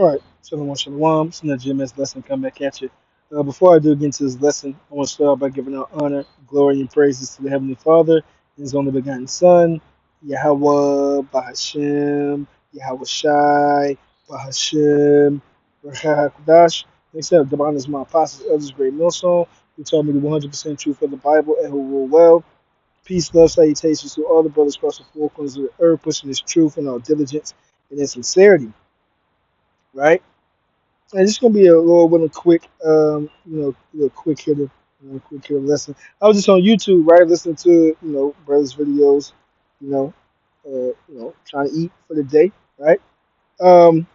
All right, Shalom, Shalom. It's another GMS lesson come back at you. Before I do get into this lesson, I want to start by giving out honor, glory, and praises to the Heavenly Father and His only begotten Son, Yahweh, Bahashem, Yahweh Shai, Bahashem, Rahakadash. Next up, Divine is my apostles, elders, great millstone, who told me the 100% truth of the Bible and who rule well. Peace, love, salutations to all the brothers across the four corners of the earth, pushing this truth in all diligence and in sincerity, right? And it's gonna be a little quick, little quick hitter lesson. I was just on YouTube, right, listening to brothers' videos, you know, trying to eat for the day, right? Um,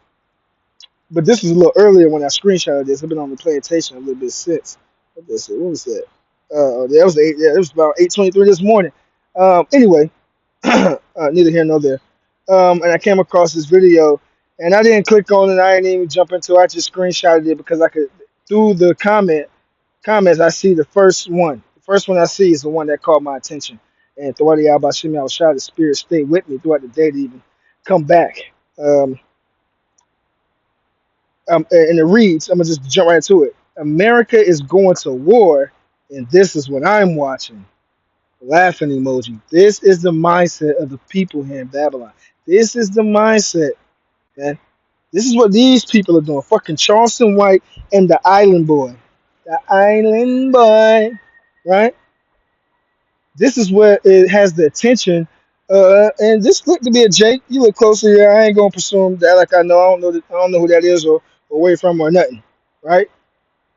but this was a little earlier when I screenshotted this. I've been on the plantation a little bit since. What was that? That was it was about 8:23 this morning. Anyway, neither here nor there. And I came across this video, and I didn't click on it. I didn't even jump into it. I just screenshotted it because I could. Through the comments, I see the first one. The first one I see is the one that caught my attention. And throughout the Abashimi, I was shot. The spirit stayed with me throughout the day to even come back. Um, and it reads. I'm gonna just jump right to it. America is going to war, and this is what I'm watching. Laughing emoji. This is the mindset of the people here in Babylon. This is the mindset, man. This is what these people are doing. Fucking Charleston White and the Island Boy. The Island Boy. Right? This is where it has the attention. And this looked to be a Jake. You look closer here. I ain't gonna presume that like I know. I don't know who that is or where from or nothing. Right?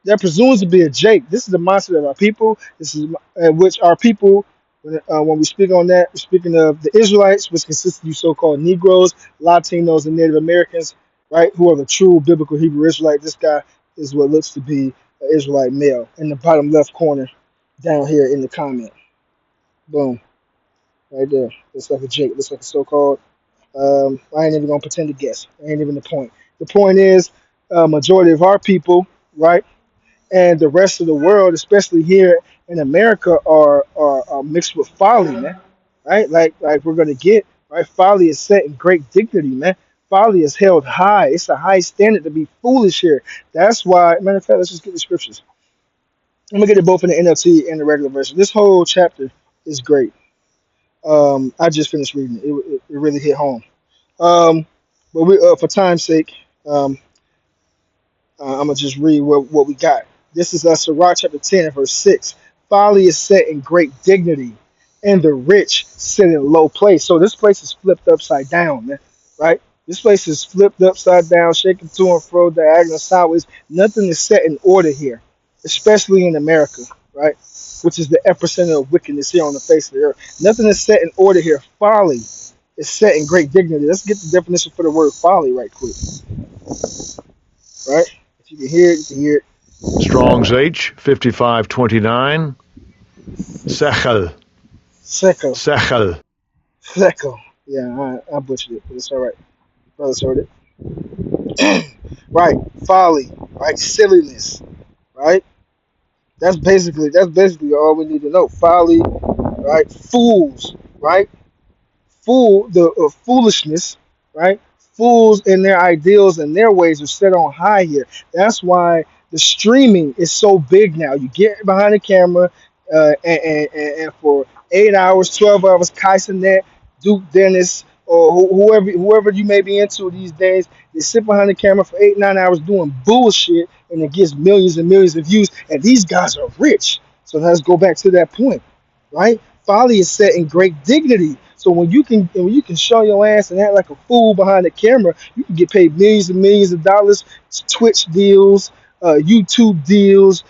That presumes to be a Jake. This is the mindset of our people. This is which our people, when we speak on that, we're speaking of the Israelites, which consists of you so-called Negroes, Latinos, and Native Americans, right, who are the true biblical Hebrew Israelite. This guy is what looks to be an Israelite male in the bottom left corner down here in the comment. Boom, right there. Looks like a Jake. Looks like a so-called. I ain't even gonna pretend to guess. Ain't even the point. The point is, majority of our people, right? And the rest of the world, especially here in America, are mixed with folly, man. Right? Like we're gonna get right. Folly is set in great dignity, man. Folly is held high. It's a high standard to be foolish here. That's why. Matter of fact, let's just get the scriptures. I'm gonna get it both in the NLT and the regular version. This whole chapter is great. I just finished reading it. It really hit home. But for time's sake, um, I'm gonna just read what we got. This is Sirach chapter 10, verse 6. Folly is set in great dignity, and the rich sit in low place. So this place is flipped upside down, man. Right? This place is flipped upside down, shaking to and fro, diagonal sideways. Nothing is set in order here, especially in America, right? Which is the epicenter of wickedness here on the face of the earth. Nothing is set in order here. Folly is set in great dignity. Let's get the definition for the word folly right quick. Right? If you can hear it, you can hear it. Strong's H 5529. Sechel. Seco. Sechel. Seco. Yeah, I butchered it, but it's all right. Brothers heard it. Right. Folly. Right. Silliness. Right. That's basically all we need to know. Folly. Right. Fools. Right. Foolishness. Right. Fools in their ideals and their ways are set on high here. That's why the streaming is so big now. You get behind the camera, and for 8 hours, 12 hours, Kaiser Duke Dennis, or whoever you may be into these days, they sit behind the camera for 8, 9 hours doing bullshit, and it gets millions and millions of views. And these guys are rich. So let's go back to that point, right? Folly is set in great dignity. So when you can show your ass and act like a fool behind the camera, you can get paid millions and millions of dollars, Twitch deals, YouTube deals,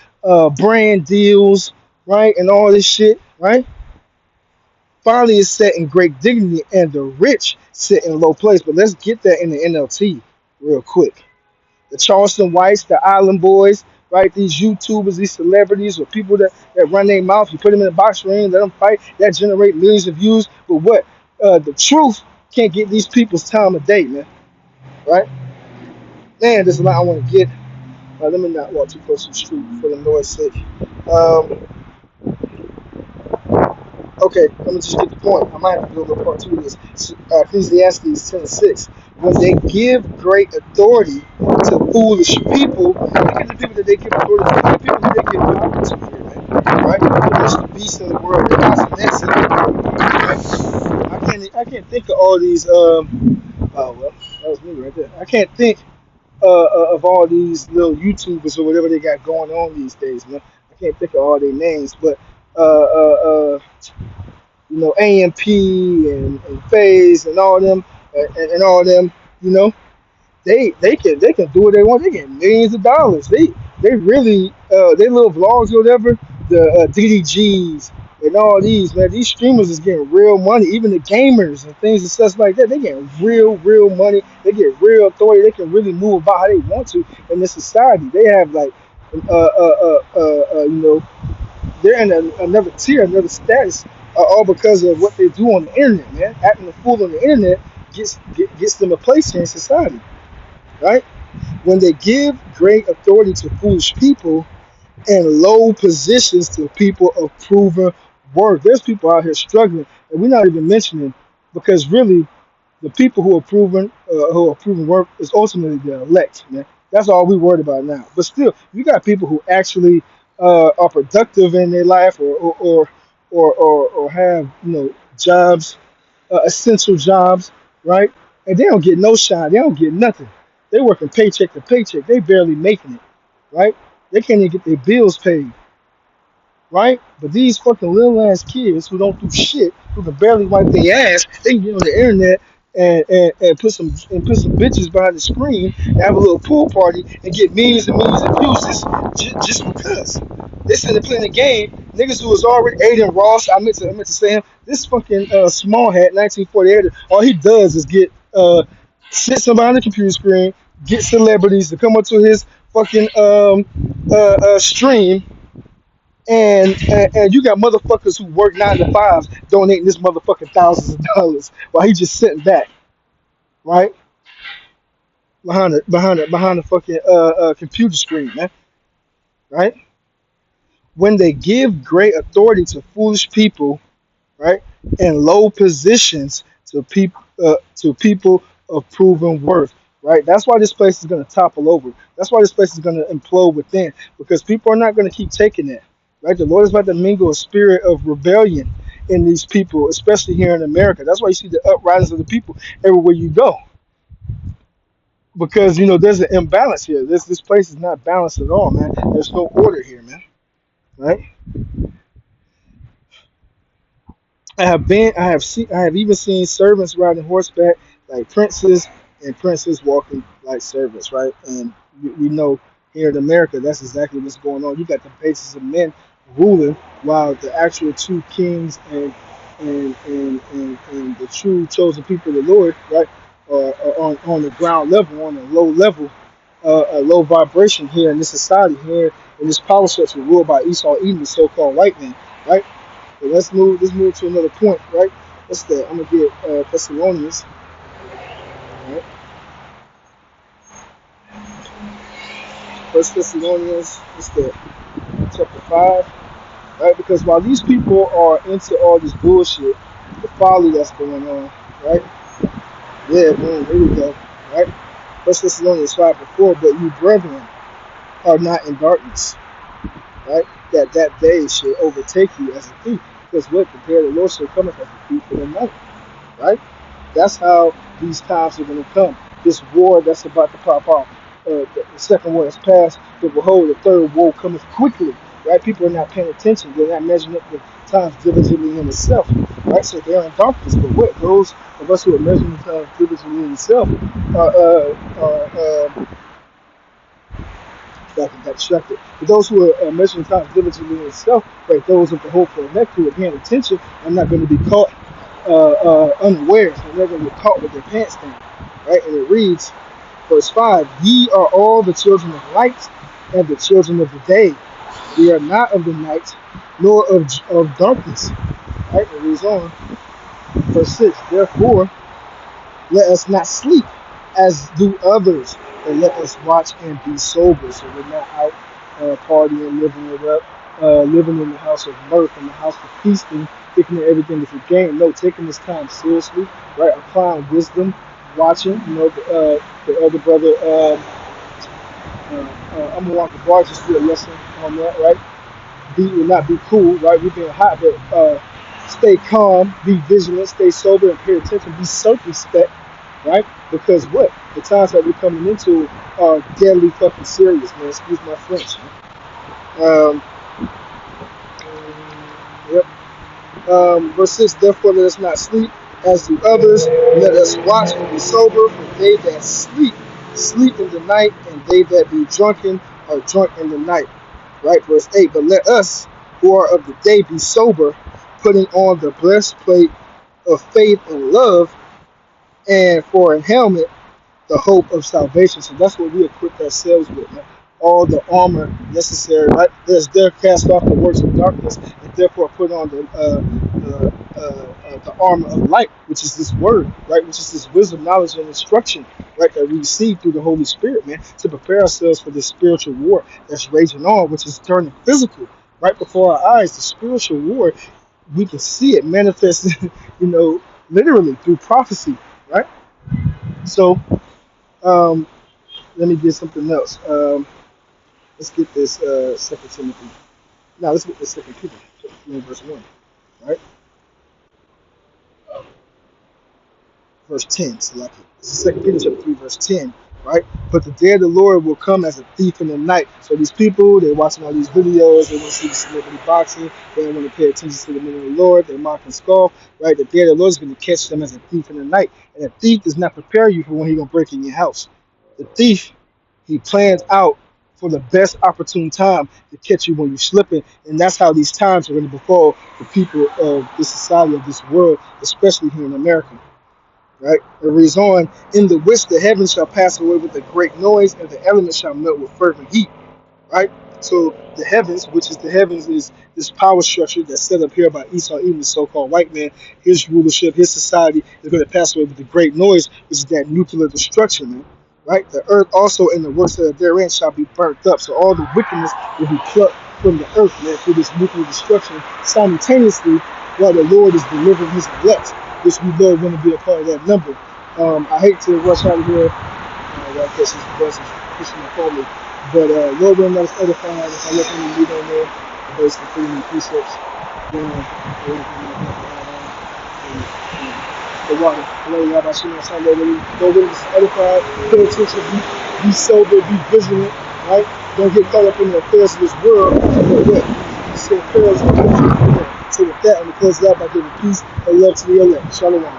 brand deals, right, and all this shit, right? Folly is set in great dignity, and the rich sit in low place. But let's get that in the NLT real quick. The Charleston Whites, the Island Boys, right? These YouTubers, these celebrities, or people that run their mouth. You put them in a box ring, let them fight. That generate millions of views. But what? The truth can't get these people's time of day, man. Right? Man, there's a lot I want to get. Let me not walk too close to the street for the noise sake. Um, Okay, let me just get the point. I might have to do a little part two of this. Ecclesiastes 10:6. When they give great authority to foolish people, look at the people that they give authority to, the people that they give power to here, man. Right? The most beasts in the world, the Nassim in the world, right? I can't think of all these. Oh well, that was me right there. I can't think of all these little YouTubers or whatever they got going on these days, man. I can't think of all their names, but uh, uh, uh, AMP and FaZe and all them and all them, you know, they can do what they want. They get millions of dollars. They really they little vlogs or whatever. The DDGs and all these, man. These streamers is getting real money. Even the gamers and things and stuff like that. They get real money. They get real authority. They can really move about how they want to in this society. They have like you know, they're in another tier, another status, all because of what they do on the internet, man. Acting a fool on the internet gets them a place here in society, right? When they give great authority to foolish people and low positions to people of proven worth. There's people out here struggling, and we're not even mentioning because really the people who are proven worth is ultimately the elect, man. That's all we worried about now. But still, you got people who actually are productive in their life or have jobs, essential jobs, right? And they don't get no shine. They don't get nothing. They working paycheck to paycheck. They barely making it, right? They can't even get their bills paid, right? But these fucking little ass kids who don't do shit, who can barely wipe their ass, they can get on the internet and put some bitches behind the screen and have a little pool party and get millions and millions of views just because. They said they're playing a game. Niggas who was already Aiden Ross, I meant to say him. This fucking small hat, 1948. All he does is get sit somebody on the computer screen, get celebrities to come up to his fucking stream and you got motherfuckers who work 9 to 5s donating this motherfucking thousands of dollars while he just sitting back, right? Behind the fucking computer screen, man. Right? When they give great authority to foolish people, right, and low positions to people of proven worth, right? That's why this place is going to topple over. That's why this place is going to implode within because people are not going to keep taking that, right? The Lord is about to mingle a spirit of rebellion in these people, especially here in America. That's why you see the uprisings of the people everywhere you go because there's an imbalance here. This place is not balanced at all, man. There's no order here, man. Right? I have even seen servants riding horseback like princes and princes walking like servants, right? And we know here in America that's exactly what's going on. You got the bases of men ruling while the actual true kings and the true chosen people of the Lord, right, are on the ground level, on a low level, a low vibration here in this society, here in this power structure ruled by Esau Edom, the so-called white man, right? But let's move to another point, right? What's that? I'm gonna get Thessalonians, right? First Thessalonians, what's that? Chapter 5, right? Because while these people are into all this bullshit, the folly that's going on, right? Yeah, boom, here we go, right? First Thessalonians 5:4, but you brethren are not in darkness, right? That day should overtake you as a thief. Because what? The day of the Lord shall come as a thief in the night, right? That's how these times are going to come. This war that's about to pop off, the second war has passed, but behold, the third war cometh quickly, right? People are not paying attention. They're not measuring up the times diligently in itself, right? So they're in darkness. But what? Those of us who are measuring the times diligently in itself are got distracted. But those who are measuring time diligently in itself, right, those of the hopeful elect who are paying attention are not going to be caught unawares. They're not going to get caught with their pants down, right? And it reads, verse 5, ye are all the children of light and the children of the day. We are not of the night, nor of darkness. Right? It reads on, verse 6, therefore, let us not sleep as do others, but let us watch and be sober. So we're not out partying, living it up, living in the house of mirth, in the house of feasting, thinking that everything is a game. No, taking this time seriously, right? Applying wisdom, watching. The elder brother. I'm gonna want the bar just do a lesson on that, right? Be will not be cool, right? We've been hot, but stay calm, be vigilant, stay sober, and pay attention. Be circumspect, right? Because what the times that we're coming into are deadly fucking serious, man. Excuse my French. Um, yep. Verse 6, therefore let us not sleep as do others. Let us watch and be sober, for they that sleep, sleep in the night, and they that be drunken are drunk in the night. Right? Verse 8, but let us who are of the day be sober, putting on the breastplate of faith and love, and for a helmet the hope of salvation. So that's what we equip ourselves with, man. All the armor necessary, right? There's there cast off the works of darkness, and therefore put on the armor of light, which is this word, right? Which is this wisdom, knowledge, and instruction, right? That we receive through the Holy Spirit, man, to prepare ourselves for this spiritual war that's raging on, which is turning physical right before our eyes. The spiritual war, we can see it manifested, literally through prophecy, right? So, um, let me get something else. Let's get this Second Timothy. Now let's get this Second Peter, chapter 3, verse 1, right? Verse 10. So like Second Peter chapter 3, verse 10, right? But the day of the Lord will come as a thief in the night. So these people, they're watching all these videos, they want to see the celebrity boxing, they don't want to pay attention to the men of the Lord, they mock and scoff, right? The day of the Lord is going to catch them as a thief in the night. And a thief does not prepare you for when he's going to break in your house. The thief, he plans out for the best opportune time to catch you when you're slipping. And that's how these times are going to befall the people of this society, of this world, especially here in America. Right? It reads on, in the which the heavens shall pass away with a great noise, and the elements shall melt with fervent heat. Right? So the heavens, which is the heavens, is this power structure that's set up here by Esau, even the so-called white man. His rulership, his society is going to pass away with a great noise, which is that nuclear destruction, man. Right? The earth also and the works that are therein shall be burnt up. So all the wickedness will be plucked from the earth, man, through this nuclear destruction simultaneously, while the Lord is delivering his elect, which we love want to be a part of that number. I hate to rush out of here. I guess it's the bus is pushing my family. But Lord willing, let us edify. If I let them lead on there, basically putting in precepts. The water. Lord, Rabbi Shimon, Sunday, Lord willing, just edify. Pay attention. Be sober. Be vigilant. Right? Don't get caught up in the affairs of this world. But what? So affairs of the world. So with that, I'm going to close it out by giving peace and love to the elect. Shalom.